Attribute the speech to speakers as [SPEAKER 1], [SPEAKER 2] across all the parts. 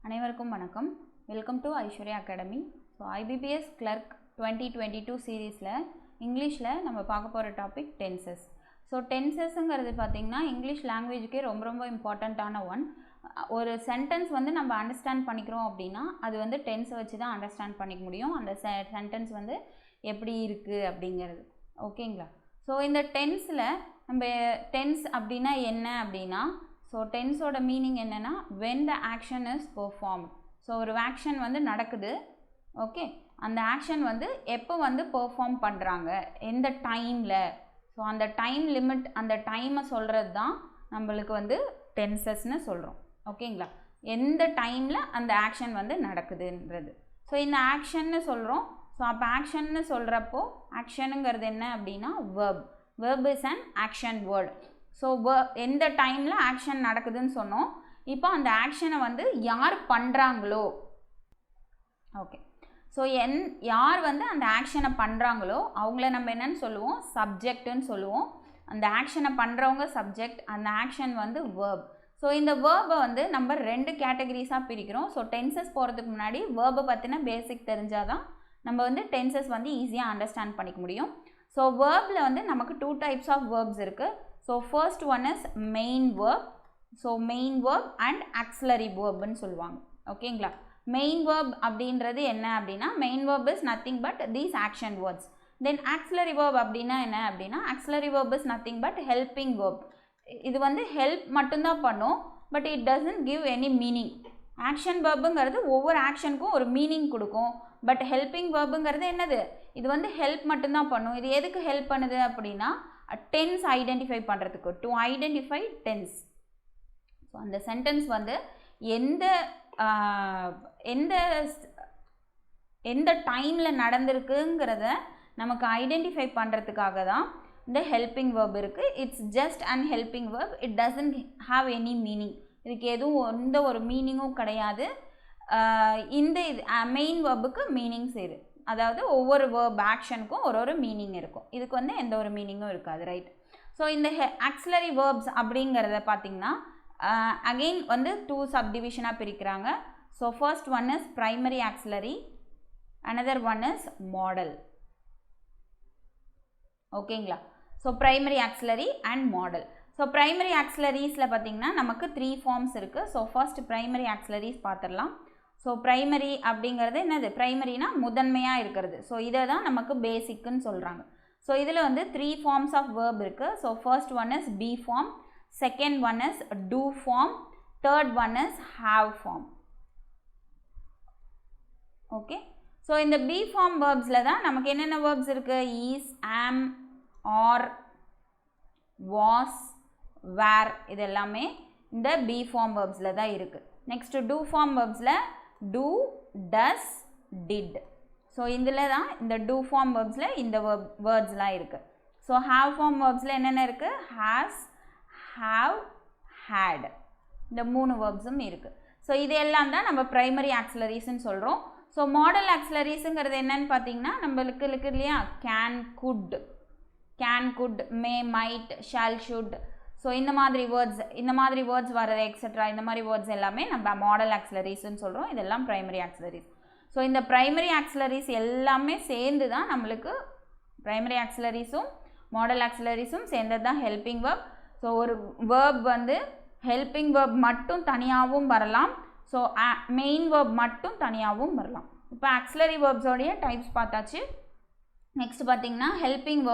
[SPEAKER 1] அனைவருக்கும் வணக்கம். Welcome to Aishwarya academy. So IBPS Clerk 2022 சீரீஸில் இங்கிலீஷில் நம்ம பார்க்க போகிற டாபிக் டென்சஸ். ஸோ டென்சஸ்ங்கிறது பார்த்திங்கன்னா இங்கிலீஷ் லாங்குவேஜுக்கே ரொம்ப இம்பார்ட்டண்ட்டான ஒன். ஒரு சென்டென்ஸ் வந்து நம்ம அண்டர்ஸ்டாண்ட் பண்ணிக்கிறோம் அப்படின்னா அது வந்து டென்ஸை வச்சு தான் அண்டர்ஸ்டாண்ட் பண்ணிக்க முடியும். அந்த சென்டென்ஸ் வந்து எப்படி இருக்குது அப்படிங்கிறது. ஓகேங்களா? ஸோ இந்த டென்ஸில் நம்ம டென்ஸ் அப்படின்னா என்ன அப்படின்னா, ஸோ டென்ஸோட மீனிங் என்னென்னா when the action is performed. So ஒரு ஆக்ஷன் வந்து நடக்குது, ஓகே, அந்த ஆக்ஷன் வந்து எப்போ வந்து பெர்ஃபார்ம் பண்ணுறாங்க, எந்த டைமில். ஸோ அந்த டைம் லிமிட், அந்த டைமை சொல்கிறது தான் நம்மளுக்கு வந்து டென்சஸ்ன்னு சொல்கிறோம். ஓகேங்களா? எந்த டைமில் அந்த ஆக்ஷன் வந்து நடக்குதுன்றது. ஸோ இந்த ஆக்ஷன்னு சொல்கிறோம். ஸோ அப்போ ஆக்ஷன்னு சொல்கிறப்போ ஆக்ஷனுங்கிறது என்ன அப்படின்னா verb is an action word. So எந்த டைமில் ஆக்ஷன் நடக்குதுன்னு சொன்னோம். இப்போ அந்த ஆக்ஷனை வந்து யார் பண்ணுறாங்களோ, ஓகே, ஸோ யார் வந்து அந்த ஆக்ஷனை பண்ணுறாங்களோ அவங்கள நம்ம என்னன்னு சொல்லுவோம், சப்ஜெக்ட்டுன்னு சொல்லுவோம். அந்த ஆக்ஷனை பண்ணுறவங்க சப்ஜெக்ட், அந்த ஆக்ஷன் வந்து verb. ஸோ இந்த வேர்பை வந்து நம்ம ரெண்டு கேட்டகரிஸாக பிரிக்கிறோம். ஸோ டென்சஸ் போகிறதுக்கு முன்னாடி வேர்பை பற்றின பேசிக் தெரிஞ்சால் தான் நம்ம வந்து டென்சஸ் வந்து ஈஸியாக அண்டர்ஸ்டாண்ட் பண்ணிக்க முடியும். ஸோ வேர்பில் வந்து நமக்கு 2 types ஆஃப் வேர்ப்ஸ் இருக்குது. So first one is main verb. So main verb and auxiliary வேர்ப்னு சொல்லுவாங்க. ஓகேங்களா? மெயின் வேர்ப் அப்படின்றது என்ன அப்படின்னா, main verb is nothing but these action words. Then auxiliary verb அப்படின்னா என்ன அப்படின்னா, auxiliary verb is nothing but helping verb. இது வந்து ஹெல்ப் மட்டும்தான் பண்ணும், but it doesn't give any meaning. Action வேர்புங்கிறது ஒவ்வொரு ஆக்ஷனுக்கும் ஒரு மீனிங் கொடுக்கும். பட் ஹெல்பிங் வேர்புங்கிறது என்னது, இது வந்து ஹெல்ப் மட்டும்தான் பண்ணும். இது எதுக்கு ஹெல்ப் பண்ணுது அப்படின்னா, டென்ஸ் ஐடென்டிஃபை பண்ணுறதுக்கு, டு ஐடென்டிஃபை டென்ஸ். ஸோ அந்த சென்டென்ஸ் வந்து எந்த எந்த டைமில் நடந்திருக்குங்கிறத நமக்கு ஐடென்டிஃபை பண்ணுறதுக்காக தான் இந்த ஹெல்பிங் வேர்ப் இருக்குது. It's just and helping verb. It doesn't have any meaning. இதுக்கு எதுவும் எந்த ஒரு மீனிங்கும் கிடையாது. இந்த மெயின் வேர்புக்கு மீனிங்ஸ் இருக்குது. அதாவது ஒவ்வொரு வேர்ப் ஆக்ஷனுக்கும் ஒரு மீனிங் இருக்கும். இதுக்கு வந்து எந்த ஒரு மீனிங்கும் இருக்காது, ரைட்? ஸோ இந்த ஆக்சிலரி வேர்ப்ஸ் அப்படிங்கிறத பார்த்திங்கன்னா அகெயின் வந்து 2 சப்டிவிஷனாக பிரிக்கிறாங்க. So first one is primary auxiliary, another one is modal. ஓகேங்களா? So primary auxiliary and modal. So primary ஆக்சிலரிஸில் பார்த்திங்கன்னா நமக்கு 3 ஃபார்ம்ஸ் இருக்குது. ஸோ ஃபர்ஸ்ட் ப்ரைமரி ஆக்சிலரிஸ் பார்த்துடலாம். ஸோ ப்ரைமரி அப்படிங்கிறது என்னது, ப்ரைமரினா முதன்மையாக இருக்கிறது. ஸோ இதை தான் நமக்கு பேசிக்குன்னு சொல்கிறாங்க. ஸோ இதில் வந்து 3 ஃபார்ம்ஸ் ஆஃப் வேர்ப் இருக்குது. So first one is be form, second one is do form, third one is have form. Okay, so இந்த பி ஃபார்ம் வேர்ப்ஸில் தான் நமக்கு என்னென்ன வேர்ப்ஸ் இருக்குது, ஈஸ், ஆம், ஆர், வாஸ், வேர், இது எல்லாமே இந்த பி ஃபார்ம் வேர்ப்ஸில் தான் இருக்குது. நெக்ஸ்ட் டூ ஃபார்ம் வேர்ப்ஸில் do, does, did. ஸோ இதில் தான் இந்த டூ ஃபார்ம் வேர்ப்ஸில் இந்த வேர்ட்ஸ்லாம் இருக்குது. ஸோ ஹாவ் ஃபார்ம் வேர்ப்ஸில் என்னென்ன இருக்குது, ஹாஸ், ஹாவ், ஹேட், இந்த 3 வேர்ப்ஸும் இருக்குது. ஸோ இது எல்லாம் தான் நம்ம ப்ரைமரி ஆக்சிலரிஸ்ன்னு சொல்கிறோம். ஸோ மாடல் ஆக்சிலரிஸுங்கிறது என்னன்னு பார்த்தீங்கன்னா, நம்மளுக்கு இருக்கு இல்லையா, can, could, may, might, shall, should. So இந்த மாதிரி வேர்ட்ஸ் வர்றது எக்ஸெட்ரா, இந்த மாதிரி வேர்ட்ஸ் எல்லாமே நம்ம மாடல் ஆக்சிலரிஸ்ன்னு சொல்கிறோம். இதெல்லாம் ப்ரைமரி ஆக்சிலரிஸ். ஸோ இந்த ப்ரைமரி ஆக்சிலரிஸ் எல்லாமே சேர்ந்து தான் நம்மளுக்கு ப்ரைமரி ஆக்சிலரிஸும் மாடல் ஆக்சிலரிஸும் சேர்ந்தது தான் ஹெல்பிங் வேர்ப். ஸோ ஒரு வேர்ப் வந்து ஹெல்பிங் வேர்ப் மட்டும் தனியாகவும் வரலாம். ஸோ மெயின் வேர்ப் மட்டும் தனியாகவும் வரலாம். இப்போ ஆக்சிலரி வேர்ப்ஸோடைய டைப்ஸ் பார்த்தாச்சு. நெக்ஸ்ட் பார்த்திங்கன்னா ஹெல்பிங்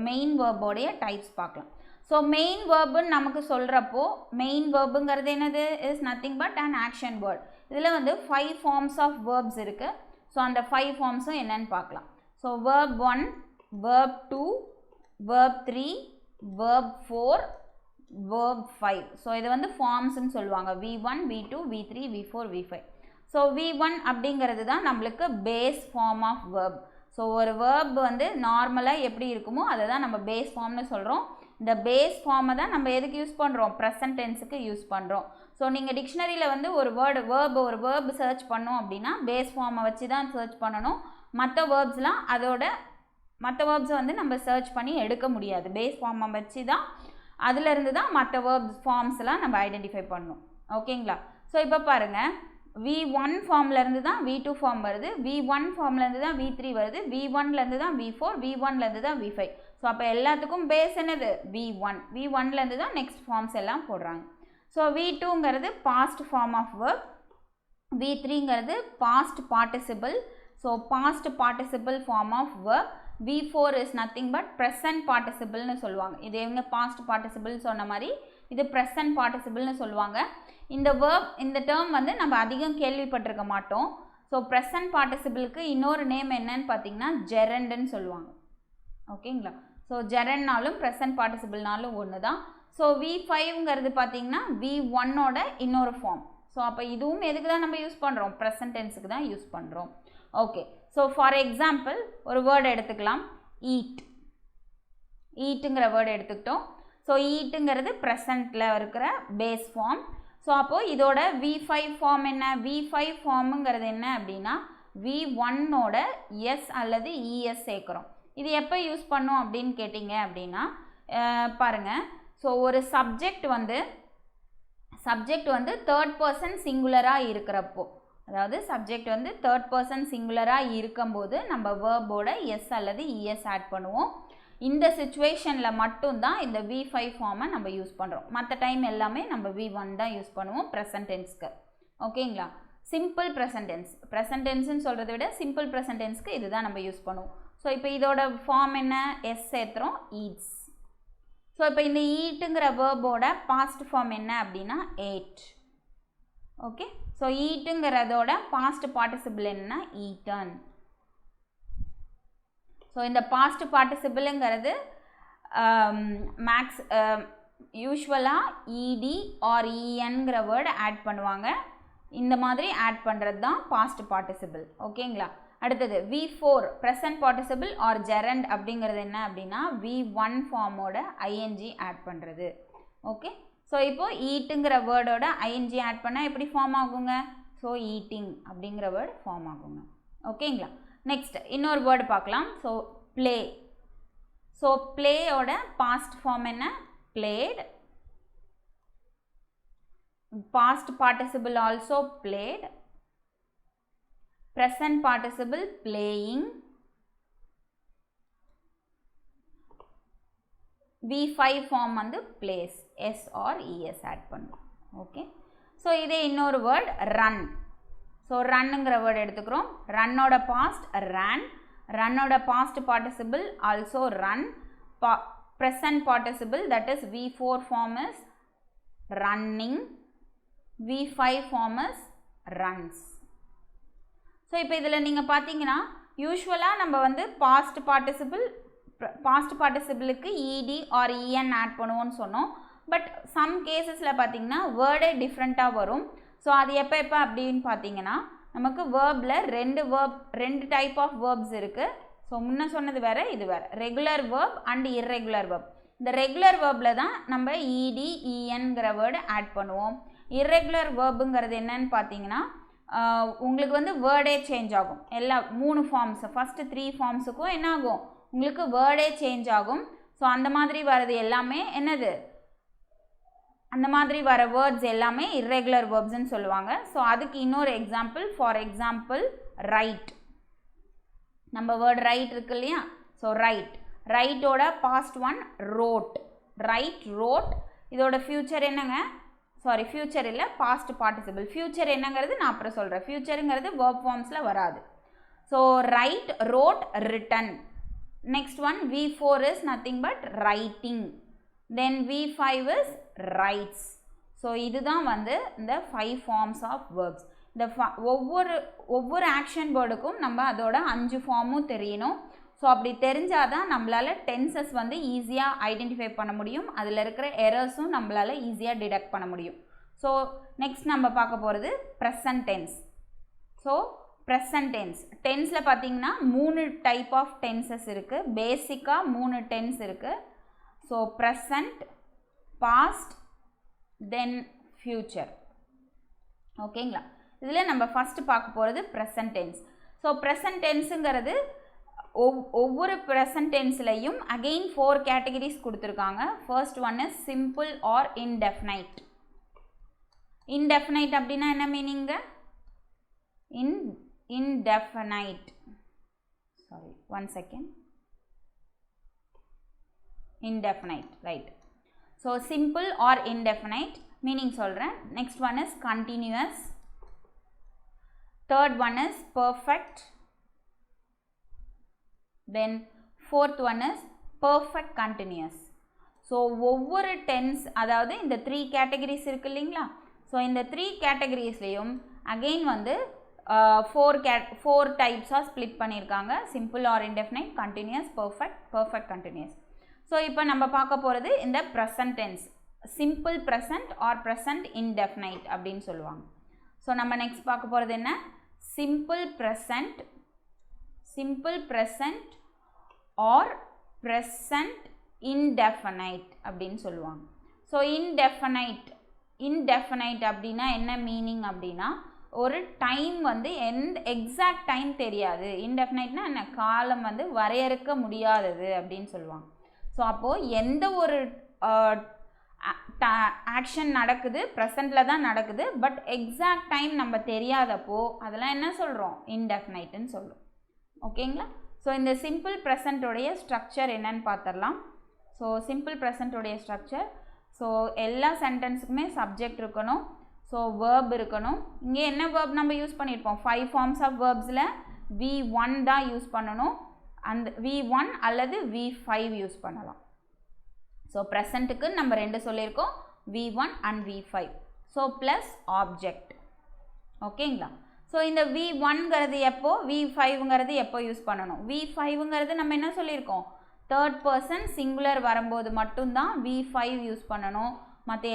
[SPEAKER 1] மெயின் வேர்போடைய டைப்ஸ் பார்க்கலாம். ஸோ மெயின் வேர்புன்னு நமக்கு சொல்கிறப்போ, மெயின் வேர்புங்கிறது என்னது, is nothing but and action word. இதில் வந்து 5 ஃபார்ம்ஸ் ஆஃப் வேர்ப்ஸ் இருக்குது. ஸோ அந்த 5 ஃபார்ம்ஸும் என்னென்னு பார்க்கலாம். So verb 1, verb 2, verb 3, verb 4, verb 5. So இது வந்து ஃபார்ம்ஸ்ன்னு சொல்லுவாங்க. V1, V2, V3, V4, V5. So V1 அப்படிங்கிறது தான் நம்மளுக்கு base form of verb. So ஒரு வேர்ப் வந்து நார்மலாக எப்படி இருக்குமோ அதை தான் நம்ம பேஸ் ஃபார்ம்னு சொல்கிறோம். இந்த பேஸ் ஃபார்மை தான் நம்ம எதுக்கு யூஸ் பண்ணுறோம், ப்ரெசன்ட் டென்ஸுக்கு யூஸ் பண்ணுறோம். ஸோ நீங்கள் டிக்ஷனரியில் வந்து ஒரு வேர்ப் சர்ச் பண்ணோம் அப்படின்னா பேஸ் ஃபார்மை வச்சு தான் சர்ச் பண்ணணும். மற்ற வேர்ப்ஸை வந்து நம்ம சர்ச் பண்ணி எடுக்க முடியாது. பேஸ் ஃபார்மை வச்சு தான், அதிலிருந்து தான் மற்ற வேர்ப்ஸ் ஃபார்ம்ஸ்லாம் நம்ம ஐடென்டிஃபை பண்ணணும். ஓகேங்களா? ஸோ இப்போ பாருங்கள், V1 ஃபார்ம்லேருந்து தான் V2 ஃபார்ம் வருது, V1 ஃபார்ம்லேருந்து தான் V3 வருது, V1லேருந்து தான் V4, V1லேருந்து தான் V5. ஸோ அப்போ எல்லாத்துக்கும் பேஸ் என்னது V1, V1லேருந்து தான் நெக்ஸ்ட் ஃபார்ம்ஸ் எல்லாம் போடுறாங்க. ஸோ V2ங்கிறது பாஸ்ட் ஃபார்ம் ஆஃப் வேர்ப், V3ங்கிறது past participle, so past participle form of verb. V4 is nothing but present பார்ட்டிசிபிள்னு சொல்லுவாங்க. இது எங்க பாஸ்ட் பார்ட்டிசிபிள் சொன்ன மாதிரி இது ப்ரெசன்ட் பார்ட்டிசிபிள்னு சொல்லுவாங்க. இந்த வேர்ப் இந்த டேர்ம் வந்து நம்ம அதிகம் கேள்விப்பட்டிருக்க மாட்டோம். ஸோ ப்ரெசன்ட் பார்ட்டிசிபிளுக்கு இன்னொரு நேம் என்னன்னு பார்த்தீங்கன்னா ஜெரண்டுன்னு சொல்லுவாங்க. ஓகேங்களா? ஸோ ஜெரண்ட்னாலும் ப்ரெசன்ட் பார்ட்டிசிபிள்னாலும் ஒன்று தான். ஸோ V5ங்கிறது பார்த்தீங்கன்னா V1ஓட இன்னொரு ஃபார்ம். ஸோ அப்போ இதுவும் எதுக்கு தான் நம்ம யூஸ் பண்ணுறோம்? ப்ரெசன்ட் டென்ஸுக்கு தான் யூஸ் பண்ணுறோம். ஓகே, ஸோ ஃபார் எக்ஸாம்பிள் ஒரு வேர்டு எடுத்துக்கலாம், ஈட். ஈட்டுங்கிற வேர்டு எடுத்துக்கிட்டோம். ஸோ ஈட்டுங்கிறது ப்ரெசண்ட்டில் இருக்கிற பேஸ் ஃபார்ம். ஸோ அப்போது இதோட V5 ஃபார்ம் என்ன? V5 ஃபார்முங்கிறது என்ன அப்படின்னா V1ஓட எஸ் அல்லது இஎஸ் சேர்க்குறோம். இது எப்போ யூஸ் பண்ணோம் அப்படின்னு கேட்டிங்க அப்படின்னா பாருங்கள். ஸோ ஒரு சப்ஜெக்ட் வந்து தேர்ட் பர்சன் சிங்குலராக இருக்கிறப்போ, அதாவது சப்ஜெக்ட் வந்து தேர்ட் பர்சன் சிங்குலராக இருக்கும்போது நம்ம வேர்போட எஸ் அல்லது இஎஸ் ஆட் பண்ணுவோம். இந்த சிச்சுவேஷனில் மட்டும்தான் இந்த V5 ஃபார்மை நம்ம யூஸ் பண்ணுறோம். மற்ற டைம் எல்லாமே நம்ம V1 தான் யூஸ் பண்ணுவோம் ப்ரெசன்ட் டென்ஸ்க்கு. ஓகேங்களா? சிம்பிள் ப்ரெசன்ட் டென்ஸ், ப்ரெசன்ட் டென்ஸ்ன்னு சொல்கிறத விட சிம்பிள் ப்ரெசன்ட் டென்ஸ்க்கு இதுதான் நம்ம யூஸ் பண்ணுவோம். ஸோ இப்போ இதோட ஃபார்ம் என்ன? S சேர்த்துறோம், eats. ஸோ இப்போ இந்த ஈட்டுங்கிற வேர்போட பாஸ்ட் ஃபார்ம் என்ன அப்படின்னா ஏட். ஓகே, ஸோ ஈட்டுங்கிறதோட பாஸ்ட் பார்ட்டிசிபிள் என்ன? ஈட்டன். ஸோ இந்த பாஸ்ட் பார்ட்டிசிபிளுங்கிறது யூஸ்வலாக இடி ஆர் இஎன்கிற வேர்டு ஆட் பண்ணுவாங்க. இந்த மாதிரி ஆட் பண்ணுறது தான் பாஸ்ட் பார்ட்டிசிபிள். ஓகேங்களா? அடுத்தது V4 present participle R gerund அப்படிங்கிறது என்ன அப்படின்னா V1 ஃபார்மோட ஐஎன்ஜி ஆட் பண்ணுறது. ஓகே, ஸோ இப்போது ஈட்டுங்கிற வேர்டோட ஐஎன்ஜி ஆட் பண்ணால் எப்படி ஃபார்ம் ஆகுங்க? ஸோ ஈட்டிங் அப்படிங்கிற வேர்டு ஃபார்ம் ஆகுங்க. ஓகேங்களா? நெக்ஸ்ட் இன்னொரு வேர்டு பார்க்கலாம். So play. ஸோ ப்ளேயோட பாஸ்ட் ஃபார்ம் என்ன? Played. Past participle also played. Present participle playing. V5 form வந்து plays, S or ES add பண்ணும். ஓகே, ஸோ இதே இன்னொரு வேர்ட் ரன். ஸோ ரன்னுங்கிற வேர்டு எடுத்துக்கிறோம். ரன்னோட பாஸ்ட் ரன், ரன்னோட past participle also run. Present participle that is V4 form is running. V5 form is runs. So இப்போ இதில் நீங்கள் பார்த்தீங்கன்னா யூஸ்வலாக நம்ம வந்து பாஸ்ட் பார்ட்டிசிபிளுக்கு இடி ஆர் இஎன் ஆட் பண்ணுவோன்னு சொன்னோம். பட் சம் கேசஸில் பார்த்தீங்கன்னா வேர்டே டிஃப்ரெண்ட்டாக வரும். ஸோ அது எப்போ அப்படின்னு பார்த்தீங்கன்னா நமக்கு வேர்பில் ரெண்டு டைப் ஆஃப் வேர்ப்ஸ் இருக்குது. ஸோ முன்ன சொன்னது வேறு, இது வேறு. Regular verb and irregular verb. இந்த ரெகுலர் வேர்பில் தான் நம்ம இடி இஎன்கிற வேர்டு ஆட் பண்ணுவோம். இர்ரெகுலர் வேர்புங்கிறது என்னன்னு பார்த்தீங்கன்னா உங்களுக்கு வந்து வேர்டே சேஞ்ச் ஆகும். எல்லா 3 ஃபார்ம்ஸ், ஃபஸ்ட்டு 3 ஃபார்ம்ஸுக்கும் என்ன ஆகும்? உங்களுக்கு வேர்டே சேஞ்ச் ஆகும். ஸோ அந்த மாதிரி வர்றது எல்லாமே என்னது? அந்த மாதிரி வர வேர்ட்ஸ் எல்லாமே இர்ரெகுலர் வேர்ப்ஸ்ன்னு சொல்லுவாங்க. ஸோ அதுக்கு இன்னொரு எக்ஸாம்பிள், ஃபார் எக்ஸாம்பிள் ரைட். நம்ம வேர்டு ரைட் இருக்கு இல்லையா? ஸோ ரைட்டோட past one wrote. Write, wrote. இதோட ஃபியூச்சர் என்னங்க? சாரி, ஃபியூச்சர் இல்லை, பாஸ்ட் பார்ட்டிசிபிள். ஃபியூச்சர் என்னங்கிறது நான் அப்புறம் சொல்கிறேன். ஃபியூச்சருங்கிறது வேர்ப் ஃபார்ம்ஸில் வராது. So write, wrote, written. Next one V4 is nothing but writing. Then V5 is writes. So இதுதான் வந்து இந்த 5 ஃபார்ம்ஸ் ஆஃப் வேர்ப்ஸ். இந்த ஒவ்வொரு ஆக்ஷன் வேர்டுக்கும் நம்ம அதோட 5 ஃபார்மும் தெரியணும். ஸோ அப்படி தெரிஞ்சால் தான் நம்மளால் டென்சஸ் வந்து ஈஸியாக ஐடென்டிஃபை பண்ண முடியும். அதில் இருக்கிற எரர்ஸும் நம்மளால் ஈஸியாக டிடெக்ட் பண்ண முடியும். ஸோ நெக்ஸ்ட் நம்ம பார்க்க போகிறது present tense. So present tense, டென்ஸில் பார்த்தீங்கன்னா 3 டைப் ஆஃப் டென்சஸ் இருக்குது. பேசிக்காக 3 டென்ஸ் இருக்குது. So present, past, then future. ஓகேங்களா? இதில் நம்ம ஃபஸ்ட்டு பார்க்க போகிறது ப்ரெசன்ட் டென்ஸ். ஸோ ப்ரெசன்ட் டென்ஸுங்கிறது ஒவ்வொரு ப்ரெசன்ட் டென்ஸ்லையும் அகெயின் 4 கேட்டகரிஸ் கொடுத்துருக்காங்க. First one is simple or indefinite. Indefinite அப்படின்னா என்ன மீனிங்க? indefinite. Sorry, one second. Indefinite, right. So simple or indefinite meaning solren. Next one is continuous. Third one is perfect. Then fourth one is perfect continuous. So ஒவ்வொரு tense அதாவது இந்த 3 categories இருக்கு இல்லைங்களா. So இந்த 3 categoriesலையும் again வந்து 4 types split பண்ணியிருக்காங்க. simple or indefinite, continuous, perfect continuous. So இப்போ நம்ம பார்க்க போகிறது இந்த present tense, simple present or present indefinite அப்படின்னு சொல்லுவாங்க. ஸோ நம்ம next பார்க்க போகிறது என்ன, simple present or present indefinite அப்படின்னு சொல்லுவாங்க. ஸோ indefinite அப்படின்னா என்ன மீனிங் அப்படின்னா ஒரு டைம் வந்து எக்ஸாக்ட் டைம் தெரியாது. இன்டெஃபினைட்னா என்ன, காலம் வந்து வரையறுக்க முடியாதது அப்படின்னு சொல்லுவாங்க. ஸோ அப்போது எந்த ஒரு ஆக்ஷன் நடக்குது ப்ரெசண்டில் தான் நடக்குது, பட் எக்ஸாக்ட் டைம் நம்ம தெரியாதப்போ அதெல்லாம் என்ன சொல்கிறோம், இன்டெஃபினைட்டுன்னு சொல்கிறோம். ஓகேங்களா. ஸோ இந்த சிம்பிள் ப்ரெசண்ட்டோடைய ஸ்ட்ரக்சர் என்னன்னு பார்த்துடலாம். ஸோ சிம்பிள் ப்ரெசண்ட்டோடைய ஸ்ட்ரக்சர், ஸோ எல்லா சென்டென்ஸுக்குமே சப்ஜெக்ட் இருக்கணும், ஸோ வேர்ப் இருக்கணும். இங்கே என்ன வேர்ப் நம்ம யூஸ் பண்ணியிருப்போம், 5 ஃபார்ம்ஸ் ஆஃப் வேர்ப்ஸில் V1 தான் யூஸ் பண்ணணும். அந்த V1 அல்லது V5 யூஸ் பண்ணலாம். ஸோ ப்ரெசண்ட்டுக்கு நம்ம 2 சொல்லியிருக்கோம், V1 and V5. So plus object. ஓகேங்களா. ஸோ இந்த V1ங்கிறது எப்போ, V5ங்கிறது எப்போ யூஸ் பண்ணணும். V5ங்கிறது நம்ம என்ன சொல்லியிருக்கோம், தேர்ட் பர்சன் சிங்குலர் வரும்போது மட்டும்தான் V5 யூஸ் பண்ணணும். மற்ற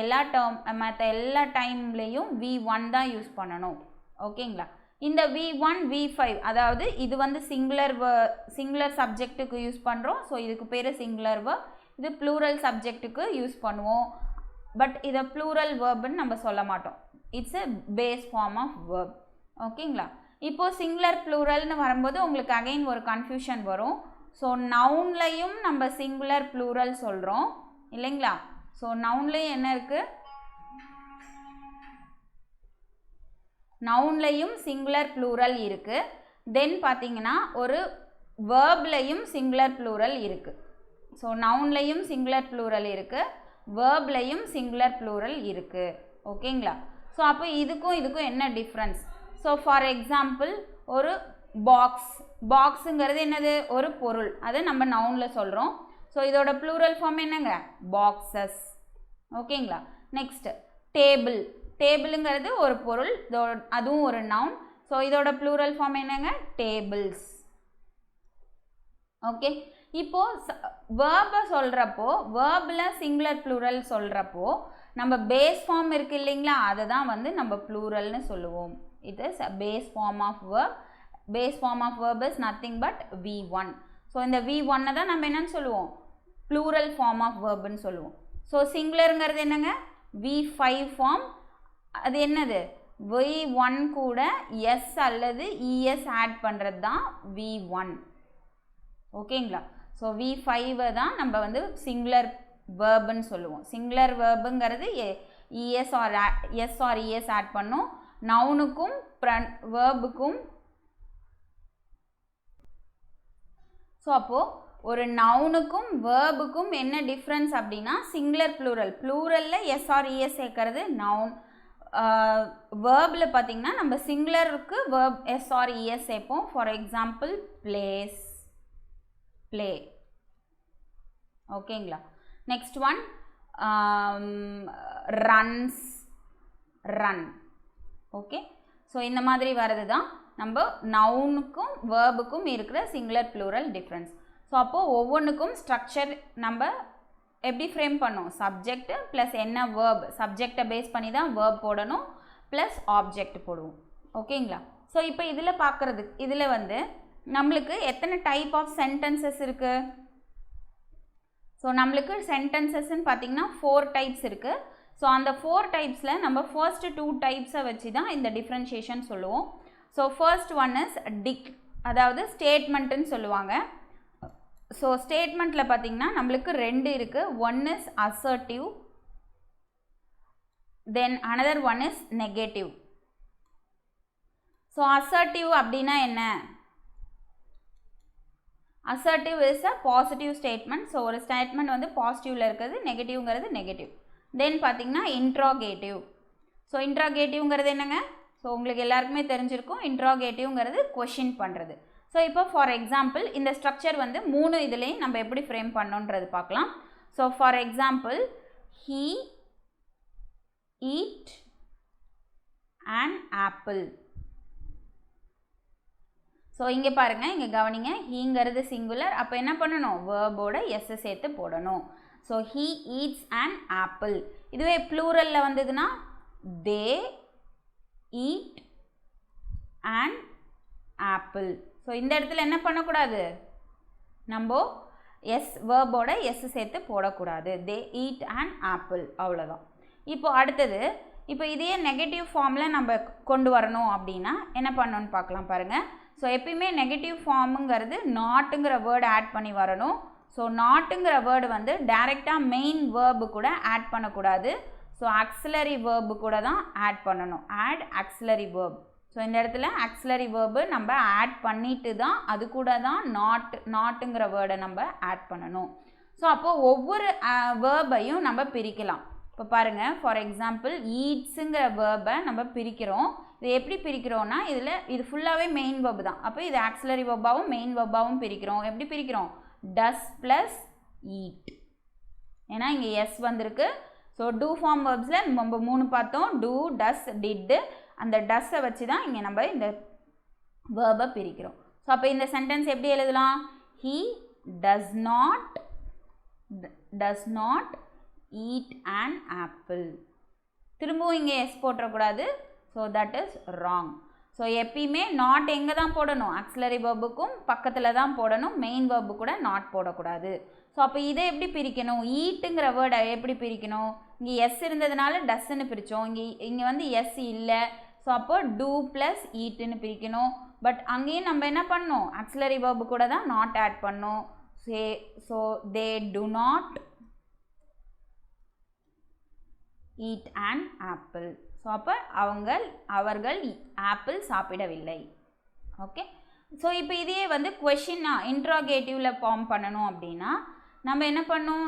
[SPEAKER 1] எல்லா டைம்லேயும் V1 தான் யூஸ் பண்ணணும். ஓகேங்களா. இந்த V1 V5 அதாவது இது வந்து சிங்குலர் சப்ஜெக்ட்டுக்கு யூஸ் பண்ணுறோம். ஸோ இதுக்கு பேர் சிங்குலர் வேர்ப். இது ப்ளூரல் சப்ஜெக்ட்டுக்கு யூஸ் பண்ணுவோம், பட் இதை ப்ளூரல் வேர்ப்னு நம்ம சொல்ல மாட்டோம். It's a base form of verb. ஓகேங்களா. இப்போது சிங்குலர் ப்ளூரல்னு வரும்போது உங்களுக்கு அகைன் ஒரு கன்ஃபியூஷன் வரும். ஸோ நவுன்லையும் நம்ம சிங்குலர் ப்ளூரல் சொல்கிறோம் இல்லைங்களா. ஸோ நவுன்லையும் என்ன இருக்குது, நவுன்லையும் சிங்குலர் ப்ளூரல் இருக்குது. தென் பார்த்தீங்கன்னா ஒரு வேர்ப்லையும் சிங்குலர் ப்ளூரல் இருக்குது. ஸோ நவுன்லையும் சிங்குலர் ப்ளூரல் இருக்குது, வேர்ப்லையும் சிங்குலர் ப்ளூரல் இருக்குது. ஓகேங்களா. ஸோ அப்போ இதுக்கும் என்ன டிஃப்ரென்ஸ். ஸோ ஃபார் எக்ஸாம்பிள் ஒரு பாக்ஸுங்கிறது என்னது, ஒரு பொருள், அதை நம்ம நவுனில் சொல்கிறோம். ஸோ இதோட ப்ளூரல் ஃபார்ம் என்னங்க, பாக்ஸஸ். ஓகேங்களா. நெக்ஸ்ட் டேபிளுங்கிறது ஒரு பொருள், அதுவும் ஒரு நவுன். ஸோ இதோட ப்ளூரல் ஃபார்ம் என்னங்க, டேபிள்ஸ். ஓகே. இப்போது வேர்பை சொல்கிறப்போ, வேர்பில் சிங்குலர் ப்ளூரல் சொல்கிறப்போ நம்ம பேஸ் ஃபார்ம் இருக்குது இல்லைங்களா, அதை தான் வந்து நம்ம ப்ளூரல்னு சொல்லுவோம். It is a base form of verb. Base form of verb is nothing but V1. So இந்த V1 தான் நம்ம என்னன்னு சொல்லுவோம், ப்ளூரல் ஃபார்ம் ஆஃப் வேர்ப்னு சொல்லுவோம். ஸோ சிங்குலருங்கிறது என்னங்க, V5 ஃபார்ம். அது என்னது, V1 கூட எஸ் அல்லது ES ஆட் பண்ணுறது தான் V1. ஓகேங்களா. ஸோ V5 தான் நம்ம வந்து சிங்குலர் வேர்புன்னு சொல்லுவோம். சிங்குலர் வேர்புங்கிறது ES or ES ஆட் பண்ணும். நவுனுக்கும் வேர்புக்கும். ஸோ அப்போது ஒரு நவுனுக்கும் வேர்புக்கும் என்ன டிஃப்ரென்ஸ் அப்படின்னா, சிங்குலர் ப்ளூரலில் எஸ் ஆர் ES சேர்க்கறது நவுன். வேர்பில் பார்த்திங்கன்னா நம்ம சிங்குலருக்கு வேர்ப் எஸ் ஆர் ES சேர்ப்போம். For example play. ஓகேங்களா. Next one run. Okay. So இந்த மாதிரி வர்றது தான் நம்ம நவுனுக்கும் வேர்புக்கும் இருக்கிற சிங்குலர் ப்ளூரல் டிஃப்ரென்ஸ். ஸோ அப்போது ஒவ்வொன்றுக்கும் ஸ்ட்ரக்சர் நம்ம எப்படி ஃப்ரேம் பண்ணோம், சப்ஜெக்ட் ப்ளஸ் என்ன வேர்ப், சப்ஜெக்டை பேஸ் பண்ணி தான் வேர்ப் போடணும், ப்ளஸ் ஆப்ஜெக்ட் போடுவோம். ஓகேங்களா. ஸோ இப்போ இதில் வந்து நம்மளுக்கு எத்தனை டைப் ஆஃப் சென்டென்சஸ் இருக்குது. ஸோ நம்மளுக்கு சென்டென்சஸ்ன்னு பார்த்திங்கன்னா 4 டைப்ஸ் இருக்குது. ஸோ அந்த 4 டைப்ஸில் நம்ம ஃபர்ஸ்ட் 2 டைப்ஸை வச்சு தான் இந்த டிஃப்ரென்ஷியேஷன் சொல்லுவோம். ஸோ ஃபர்ஸ்ட் ஒன் இஸ் அதாவது ஸ்டேட்மெண்ட்டுன்னு சொல்லுவாங்க. ஸோ ஸ்டேட்மெண்ட்டில் பார்த்திங்கன்னா நம்மளுக்கு 2 இருக்குது. One is assertive, then another one is negative. So assertive அப்படின்னா என்ன? Assertive is a positive statement. So ஒரு ஸ்டேட்மெண்ட் வந்து பாசிட்டிவில் இருக்கிறது, நெகட்டிவ்ங்கிறது நெகட்டிவ். தென் பார்த்தீங்கன்னா இன்ட்ராகேட்டிவ். ஸோ இன்ட்ராகேட்டிவ்ங்கிறது என்னங்க? ஸோ உங்களுக்கு எல்லாருக்குமே தெரிஞ்சிருக்கும். இன்ட்ராகேட்டிவ்ங்கிறது கொஷின் பண்ணுறது. ஸோ இப்போ ஃபார் எக்ஸாம்பிள் இந்த ஸ்ட்ரக்சர் வந்து 3 இதுலேயும் நம்ம எப்படி ஃப்ரேம் பண்ணோன்றது பார்க்கலாம். So for example he eat an apple. So இங்கே பாருங்கள், இங்கே கவனிங்க, ஹீங்கிறது சிங்குலர். அப்போ என்ன பண்ணணும்? வேர்போட எஸ் சேர்த்து போடணும். So he eats an apple. இதுவே ப்ளூரலில் வந்ததுன்னா they eat an apple. So இந்த இடத்துல என்ன பண்ணக்கூடாது? நம்ம எஸ் வேர்போட எஸ் சேர்த்து போடக்கூடாது. they eat an apple. அவ்வளோதான். இப்போ அடுத்தது, இப்போ இதே நெகட்டிவ் ஃபார்மில் நம்ம கொண்டு வரணும் அப்படின்னா என்ன பண்ணணும்னு பார்க்கலாம் பாருங்கள். ஸோ எப்பயுமே நெகட்டிவ் ஃபார்முங்கிறது நாட்டுங்கிற வேர்டு ஆட் பண்ணி வரணும். ஸோ நாட்டுங்கிற வேர்டு வந்து டைரெக்டாக மெயின் வேர்பு கூட ஆட் பண்ணக்கூடாது. ஸோ ஆக்சிலரி வேர்பு கூட தான் ஆட் பண்ணணும். Add auxiliary verb. ஸோ இந்த இடத்துல ஆக்சிலரி வேர்பு நம்ம ஆட் பண்ணிட்டு தான் அது கூட தான் நாட்டுங்கிற வேர்டை நம்ம ஆட் பண்ணணும். ஸோ அப்போது ஒவ்வொரு வேர்பையும் நம்ம பிரிக்கலாம். இப்போ பாருங்கள், ஃபார் எக்ஸாம்பிள் ஈட்ஸுங்கிற வேர்பை நம்ம பிரிக்கிறோம். இது எப்படி பிரிக்கிறோன்னா, இது ஃபுல்லாகவே மெயின் வேர்பு தான். அப்போ இது ஆக்சிலரி வேர்பாகவும் மெயின் வேர்பாகவும் பிரிக்கிறோம். எப்படி பிரிக்கிறோம்? டஸ் ப்ளஸ் ஈட். ஏன்னா இங்கே எஸ் வந்திருக்கு. ஸோ டூ ஃபார்ம் வேர்ப்ஸில் நம்ம 3 பார்த்தோம். டூ, டஸ், டிட்டு. அந்த டஸ்ஸை வச்சு தான் இங்கே நம்ம இந்த வேர்பை பிரிக்கிறோம். ஸோ அப்போ இந்த சென்டென்ஸ் எப்படி எழுதலாம்? he does not eat an apple. திரும்பவும் இங்கே எஸ் போட்டக்கூடாது. So that is wrong. So எப்பயுமே நாட் எங்கே தான் போடணும்? ஆக்சிலரி வேர்புக்கும் பக்கத்தில் தான் போடணும். மெயின் வேர்பு கூட நாட் போடக்கூடாது. ஸோ அப்போ இதை எப்படி பிரிக்கணும்? ஈட்டுங்கிற வேர்டை எப்படி பிரிக்கணும்? இங்கே எஸ் இருந்ததுனால டஸ்ன்னு பிரித்தோம். இங்கே வந்து எஸ் இல்லை. ஸோ அப்போ டூ ப்ளஸ் ஈட்டுன்னு பிரிக்கணும். பட் அங்கேயும் நம்ம என்ன பண்ணணும்? ஆக்சிலரி வேர்பு கூட தான் நாட் ஆட் பண்ணணும். So they to not eat an apple. So அப்போ அவர்கள் ஆப்பிள் சாப்பிடவில்லை. ஓகே. ஸோ இப்போ இதையே வந்து கொஷினாக இன்ட்ராகேட்டிவில் ஃபார்ம் பண்ணணும் அப்படின்னா நம்ம என்ன பண்ணணும்?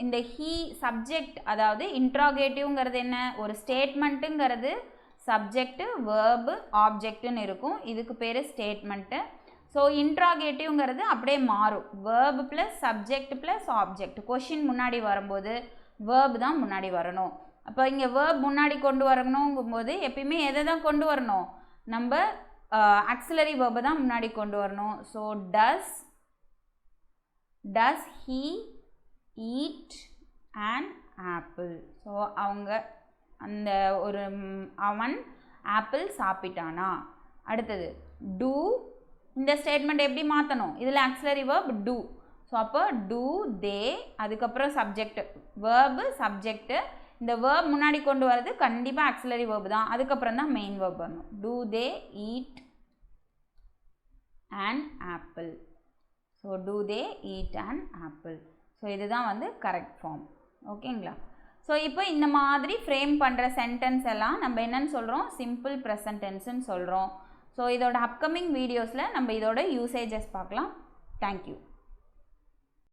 [SPEAKER 1] இந்த ஹீ சப்ஜெக்ட், அதாவது இன்ட்ராகேட்டிவ்ங்கிறது என்ன? ஒரு ஸ்டேட்மெண்ட்டுங்கிறது சப்ஜெக்ட்டு, வேர்பு, ஆப்ஜெக்ட்டுன்னு இருக்கும். இதுக்கு பேர் ஸ்டேட்மெண்ட்டு. ஸோ இன்ட்ராகேட்டிவ்ங்கிறது அப்படியே மாறும். Verb plus subject plus object. Question முன்னாடி வரும்போது வேர்பு தான் முன்னாடி வரணும். அப்போ இங்கே வேர்ப் முன்னாடி கொண்டு வரணுங்கும்போது எப்பயுமே எதை தான் கொண்டு வரணும்? நம்ம ஆக்சிலரி வேர்பை தான் முன்னாடி கொண்டு வரணும். So does he eat an apple. So அவன் ஆப்பிள் சாப்பிட்டானா? அடுத்தது டூ. இந்த ஸ்டேட்மெண்ட் எப்படி மாற்றணும்? இதில் ஆக்சிலரி வேர்ப் டூ. ஸோ அப்போ டூ தே, அதுக்கப்புறம் சப்ஜெக்ட், வேர்பு சப்ஜெக்ட்டு. இந்த வேர்ப் முன்னாடி கொண்டு வரது கண்டிப்பாக ஆக்சிலரி வேர்பு தான். அதுக்கப்புறம் தான் மெயின் வேர்ப் வரணும். Do they eat an apple. So do they eat an apple. So இதுதான் வந்து கரெக்ட் ஃபார்ம். ஓகேங்களா? ஸோ இப்போ இந்த மாதிரி ஃப்ரேம் பண்ணுற சென்டென்ஸ் எல்லாம் நம்ம என்னன்னு சொல்கிறோம்? சிம்பிள் ப்ரெசன்ட் டென்ஸ்ன்னு சொல்கிறோம். ஸோ இதோட அப்கமிங் வீடியோஸில் நம்ம இதோட யூசேஜஸ் பார்க்கலாம். தேங்க்யூ.